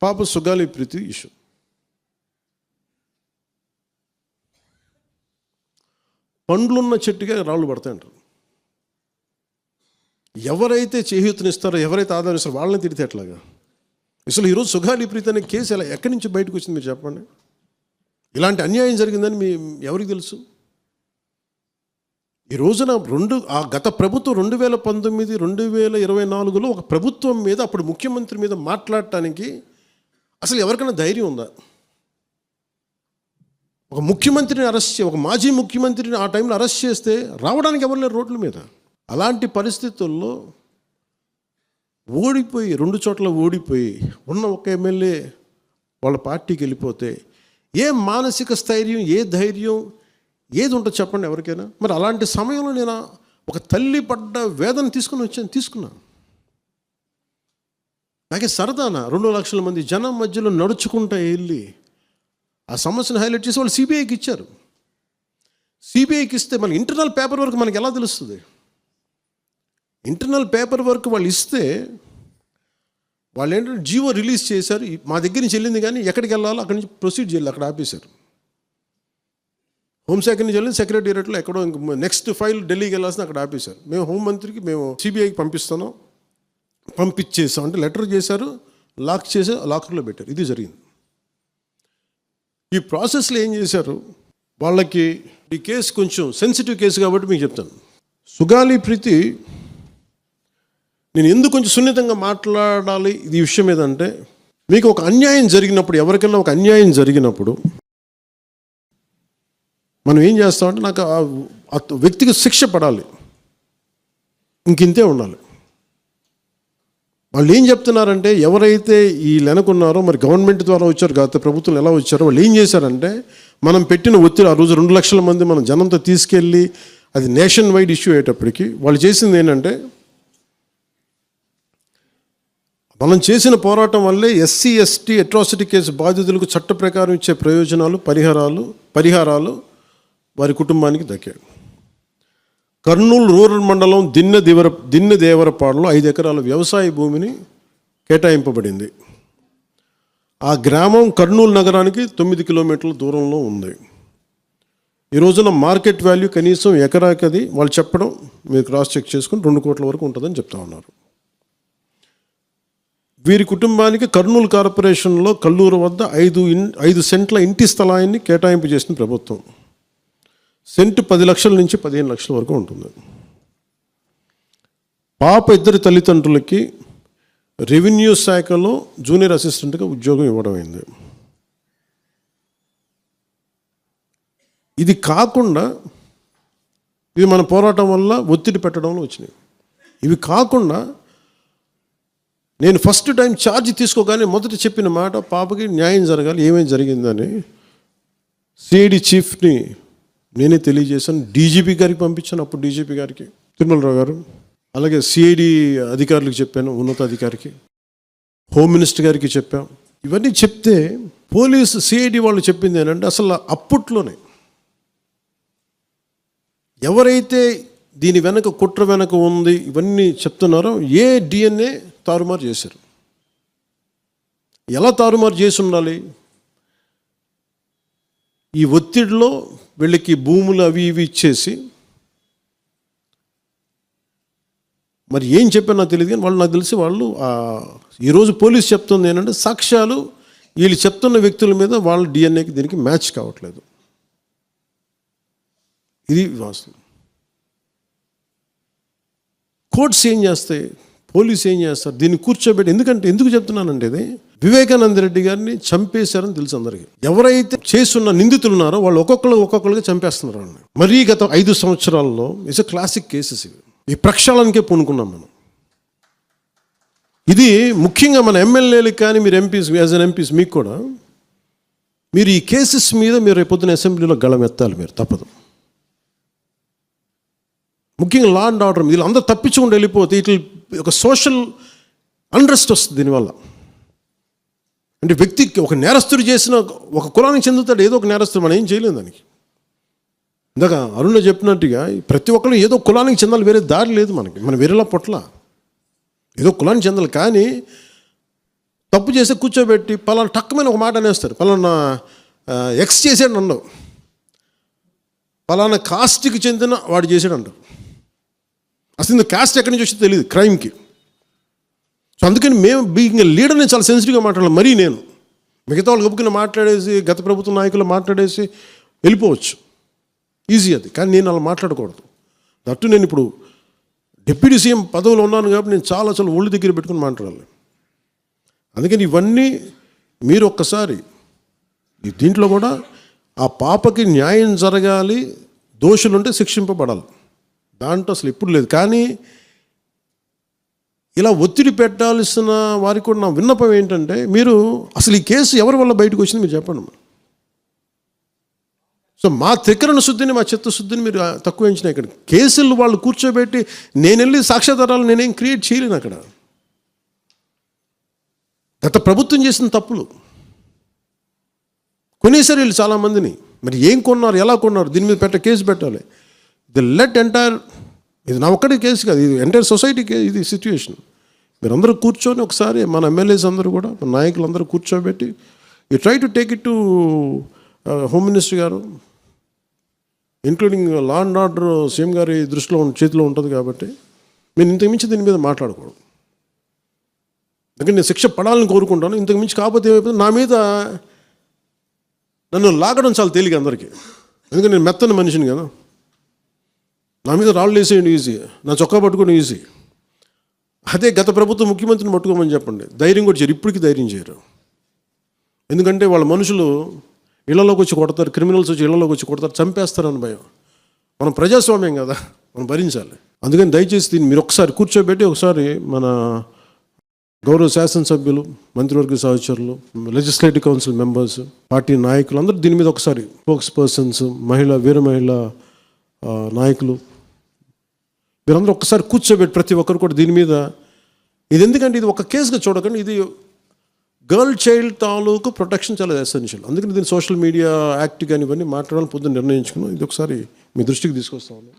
పాప సుగాలి ప్రీతి ఇష్యూ. పండ్లున్న చెట్టుగా రాళ్ళు పడతాయంటారు. ఎవరైతే చేయూతనిస్తారో, ఎవరైతే ఆదరిస్తారో వాళ్ళని తిడితే ఎట్లాగా? అసలు ఈరోజు సుగాలి ప్రీతి అనే కేసు ఎలా ఎక్కడి నుంచి బయటకు వచ్చింది మీరు చెప్పండి? ఇలాంటి అన్యాయం జరిగిందని ఎవరికి తెలుసు? ఈ రోజున గత ప్రభుత్వం 2019, 2024లో ఒక ప్రభుత్వం మీద, అప్పుడు ముఖ్యమంత్రి మీద మాట్లాడటానికి అసలు ఎవరికైనా ధైర్యం ఉందా? ఒక ముఖ్యమంత్రిని ఒక మాజీ ముఖ్యమంత్రిని ఆ టైంలో అరెస్ట్ చేస్తే రావడానికి ఎవరు లేరు రోడ్ల మీద. అలాంటి పరిస్థితుల్లో ఓడిపోయి 2 చోట్ల ఓడిపోయి ఉన్న ఒక ఎమ్మెల్యే వాళ్ళ పార్టీకి వెళ్ళిపోతే ఏ మానసిక స్థైర్యం, ఏ ధైర్యం, ఏది ఉంటుంది చెప్పండి ఎవరికైనా? మరి అలాంటి సమయంలో నేను ఒక తల్లి పడ్డ వేదన తీసుకున్నా. నాకే సరదానా 2 లక్షల మంది జనం మధ్యలో నడుచుకుంటూ వెళ్ళి ఆ సమస్యను హైలైట్ చేసి వాళ్ళు సిబిఐకి ఇచ్చారు. సిబిఐకి ఇస్తే మన ఇంటర్నల్ పేపర్ వర్క్ మనకి ఎలా తెలుస్తుంది? ఇంటర్నల్ పేపర్ వర్క్ వాళ్ళు ఇస్తే వాళ్ళు ఏంటంటే జీవో రిలీజ్ చేశారు. మా దగ్గర నుంచి వెళ్ళింది కానీ ఎక్కడికి వెళ్ళాలో అక్కడి నుంచి ప్రొసీడ్ చేయాలి, అక్కడ ఆపేశారు. హోంశాఖ నుంచి వెళ్ళింది సెక్రటేరియట్లో ఎక్కడో నెక్స్ట్ ఫైల్ ఢిల్లీకి వెళ్ళాల్సిన అక్కడ ఆపేశారు. మేము హోంమంత్రికి మేము సిబిఐకి పంపించేసాం అంటే లెటర్ చేశారు, లాక్ చేసి లాకర్లో పెట్టారు. ఇది జరిగింది. ఈ ప్రాసెస్లో ఏం చేశారు, వాళ్ళకి ఈ కేసు కొంచెం సెన్సిటివ్ కేసు కాబట్టి మీకు చెప్తాను. సుగాలి ప్రీతి నేను ఎందుకు కొంచెం సున్నితంగా మాట్లాడాలి ఈ విషయం ఏదంటే, మీకు ఒక అన్యాయం జరిగినప్పుడు, ఎవరికైనా ఒక అన్యాయం జరిగినప్పుడు మనం ఏం చేస్తామంటే, నాకు ఆ వ్యక్తికి శిక్ష పడాలి, ఇంకింతే ఉండాలి. వాళ్ళు ఏం చెప్తున్నారంటే, ఎవరైతే ఈ వెనకున్నారో, మరి గవర్నమెంట్ ద్వారా వచ్చారు, గత ప్రభుత్వం ఎలా వచ్చారో, వాళ్ళు ఏం చేశారంటే, మనం పెట్టిన ఒత్తిడి, ఆ రోజు 2 లక్షల మంది మనం జనంతో తీసుకెళ్ళి అది నేషన్ వైడ్ ఇష్యూ అయ్యేటప్పటికి వాళ్ళు చేసింది ఏంటంటే, మనం చేసిన పోరాటం వల్లే ఎస్సీ ఎస్టీ అట్రాసిటీ కేసు బాధితులకు చట్ట ప్రకారం ఇచ్చే ప్రయోజనాలు, పరిహారాలు వారి కుటుంబానికి దక్కాయి. కర్నూలు రూరల్ మండలం దిన్నెదేవరపాడులో 5 ఎకరాల వ్యవసాయ భూమిని కేటాయింపబడింది. ఆ గ్రామం కర్నూలు నగరానికి 9 కిలోమీటర్ల దూరంలో ఉంది. ఈ రోజున మార్కెట్ వాల్యూ కనీసం ఎకరాకి వాళ్ళు చెప్పడం, మీరు క్రాస్ చెక్ చేసుకుని 2 కోట్ల వరకు ఉంటుందని చెప్తా ఉన్నారు. వీరి కుటుంబానికి కర్నూలు కార్పొరేషన్లో కల్లూరు వద్ద 5 సెంట్ల ఇంటి స్థలాన్ని కేటాయింపు చేసిన ప్రభుత్వం. సెంటు 10 లక్షల నుంచి 15 లక్షల వరకు ఉంటుంది. పాప 2 తల్లిదండ్రులకి రెవెన్యూ శాఖలో జూనియర్ అసిస్టెంట్గా ఉద్యోగం ఇవ్వడం అయింది. ఇది కాకుండా ఇవి మన పోరాటం వల్ల ఒత్తిడి పెట్టడంలో వచ్చినాయి. ఇవి కాకుండా నేను ఫస్ట్ టైం ఛార్జ్ తీసుకోగానే మొదట చెప్పిన మాట, పాపకి న్యాయం జరగాలి, ఏమేమి జరిగిందని సిఐడి చీఫ్ని నేనే తెలియజేశాను. డీజీపీ గారికి పంపించాను, అప్పుడు డీజీపీ గారికి తిరుమలరావు గారు, అలాగే సిఐడి అధికారులకు చెప్పాను, ఉన్నతాధికారికి, హోమ్ మినిస్టర్ గారికి చెప్పాం. ఇవన్నీ చెప్తే పోలీసు సిఐడి వాళ్ళు చెప్పింది ఏంటంటే, అసలు అప్పట్లోనే ఎవరైతే దీని వెనక కుట్ర వెనక ఉంది ఇవన్నీ చెప్తున్నారో ఏ డిఎన్ఏ తారుమారు చేశారు. ఎలా తారుమారు చేసి ఉండాలి? ఈ ఒత్తిడిలో వీళ్ళకి భూములు అవి ఇవి ఇచ్చేసి, మరి ఏం చెప్పారు నాకు తెలియదు కానీ వాళ్ళు, నాకు తెలిసి వాళ్ళు ఈరోజు పోలీసు చెప్తుంది ఏంటంటే, సాక్ష్యాలు వీళ్ళు చెప్తున్న వ్యక్తుల మీద వాళ్ళ డిఎన్ఏకి దీనికి మ్యాచ్ కావట్లేదు. ఇది వాస్తవం. కోర్ట్స్ ఏం చేస్తాయి, పోలీసు ఏం చేస్తారు, దీన్ని కూర్చోబెట్టి. ఎందుకు చెప్తున్నానంటే, ఇది వివేకానంద రెడ్డి గారిని చంపేశారని తెలుసు అందరికీ. ఎవరైతే చేస్తున్న నిందితులు ఉన్నారో వాళ్ళు ఒక్కొక్కరుగా చంపేస్తున్నారు వాళ్ళని. మరీ గత 5 సంవత్సరాల్లో ఇట్స్ ఎ క్లాసిక్ కేసెస్ ఇవి. ఈ ప్రక్షాళనకే పూనుకున్నాం మనం. ఇది ముఖ్యంగా మన ఎమ్మెల్యేలకు కానీ, మీరు ఎంపీస్, యాజ్ అన్ ఎంపీస్ మీకు కూడా, మీరు ఈ కేసెస్ మీద మీరు రేపొద్దున అసెంబ్లీలో గళం ఎత్తాలి, మీరు తప్పదు. ముఖ్యంగా లా అండ్ ఆర్డర్, వీళ్ళు అందరూ తప్పించుకుంటూ వెళ్ళిపోతే ఇట్లా ఒక సోషల్ అన్రెస్ట్ వస్తుంది దీనివల్ల. అంటే వ్యక్తికి ఒక నేరస్తుడు చేసిన, ఒక కులానికి చెందుతాడు ఏదో ఒక నేరస్తుడు, మనం ఏం చేయలేము దానికి. ఇందాక అరుణ చెప్పినట్టుగా ప్రతి ఒక్కరు ఏదో కులానికి చెందాలి, వేరే దారి లేదు మనకి. మనం వేరేలా పొట్ల ఏదో కులానికి చెందాలి. కానీ తప్పు చేస్తే కూర్చోబెట్టి పలానా టక్కమైన ఒక మాట అనేస్తారు. పలానా ఎక్స్ చేసాడు అన్నావు, పలానా కాస్ట్కి చెందిన వాడు చేసాడు అంటారు. అసలు కాస్ట్ ఎక్కడి నుంచి వచ్చిందో తెలియదు క్రైమ్కి. సో అందుకని మేము బీయింగ్ లీడర్ నేను చాలా సెన్సిటివ్గా మాట్లాడాలి. మరీ నేను మిగతా వాళ్ళు గబుకుని మాట్లాడేసి గత ప్రభుత్వ నాయకులు మాట్లాడేసి వెళ్ళిపోవచ్చు, ఈజీ అది. కానీ నేను అలా మాట్లాడకూడదు. దట్టు నేను ఇప్పుడు డిప్యూటీ సీఎం పదవిలో ఉన్నాను కాబట్టి నేను చాలా ఒళ్ళు దగ్గర పెట్టుకుని మాట్లాడాలి. అందుకని ఇవన్నీ మీరు ఒక్కసారి దీంట్లో కూడా ఆ పాపకి న్యాయం జరగాలి, దోషులుంటే శిక్షింపబడాలి, దాంట్లో అసలు ఎప్పుడు లేదు. కానీ ఇలా ఒత్తిడి పెట్టాల్సిన వారికి కూడా నా విన్నపం ఏంటంటే, మీరు అసలు ఈ కేసు ఎవరి వల్ల బయటకు వచ్చింది మీరు చెప్పండి. సో మా త్రికరణ శుద్ధిని, మా చిత్తశుద్ధిని మీరు తక్కువ ఎంచినా. ఇక్కడ కేసులు వాళ్ళు కూర్చోబెట్టి నేను వెళ్ళి సాక్ష్యాధారాలు నేనేం క్రియేట్ చేయలేను. అక్కడ గత ప్రభుత్వం చేసిన తప్పులు కొనేసారు వీళ్ళు చాలామందిని. మరి ఏం కొన్నారు, ఎలా కొన్నారు, దీని మీద కేసు పెట్టాలి. ది లెట్ ఎంటైర్, ఇది నా ఒక్కటి కేసు కాదు, ఇది ఎంటైర్ సొసైటీకి ఇది సిచ్యువేషన్. మీరందరూ కూర్చొని ఒకసారి మన ఎమ్మెల్యేస్ అందరూ కూడా, మన నాయకులందరూ కూర్చోబెట్టి you try to take it to home minister garu, including law and order CM గారి దృష్టిలో చేతిలో ఉంటుంది. కాబట్టి నేను ఇంతకు మించి దీని మీద మాట్లాడకూడదు. ఎందుకంటే నేను శిక్ష పడాలని కోరుకుంటాను. ఇంతకు మించి కాకపోతే ఏమైపోతుంది, నా మీద నన్ను లాగడం చాలా తేలిక అందరికీ. ఎందుకంటే నేను మెత్తని మనిషిని కదా, నా మీద రాళ్ళు వేసేయండి ఈజీ, నా చొక్కా పట్టుకొని ఈజీ. అదే గత ప్రభుత్వం ముఖ్యమంత్రిని పట్టుకోమని చెప్పండి, ధైర్యం కూడా చేయరు, ఇప్పటికీ ధైర్యం చేయరు. ఎందుకంటే వాళ్ళ మనుషులు ఇళ్లలోకి వచ్చి కొడతారు, క్రిమినల్స్ వచ్చి ఇళ్లలోకి వచ్చి కొడతారు, చంపేస్తారని భయం. మనం ప్రజాస్వామ్యం కదా, మనం భరించాలి. అందుకని దయచేసి దీన్ని మీరు ఒకసారి కూర్చోబెట్టి ఒకసారి మన గౌరవ శాసనసభ్యులు, మంత్రివర్గ సహచరులు, లెజిస్లేటివ్ కౌన్సిల్ మెంబర్స్, పార్టీ నాయకులు అందరూ దీని మీద ఒకసారి, స్పోక్స్ పర్సన్స్, వీర మహిళ నాయకులు, మీరందరూ ఒక్కసారి కూర్చోబెట్టి ప్రతి ఒక్కరు కూడా దీని మీద, ఇది ఎందుకంటే ఇది ఒక కేసుగా చూడకండి, ఇది గర్ల్ చైల్డ్ తాలూకు ప్రొటెక్షన్ చాలా ఎసెన్షియల్. అందుకని దీన్ని సోషల్ మీడియా యాక్ట్ కానీ ఇవన్నీ మాట్లాడాలని పొద్దున్న నిర్ణయించుకున్నాం. ఇది ఒకసారి మీ దృష్టికి తీసుకొస్తాను.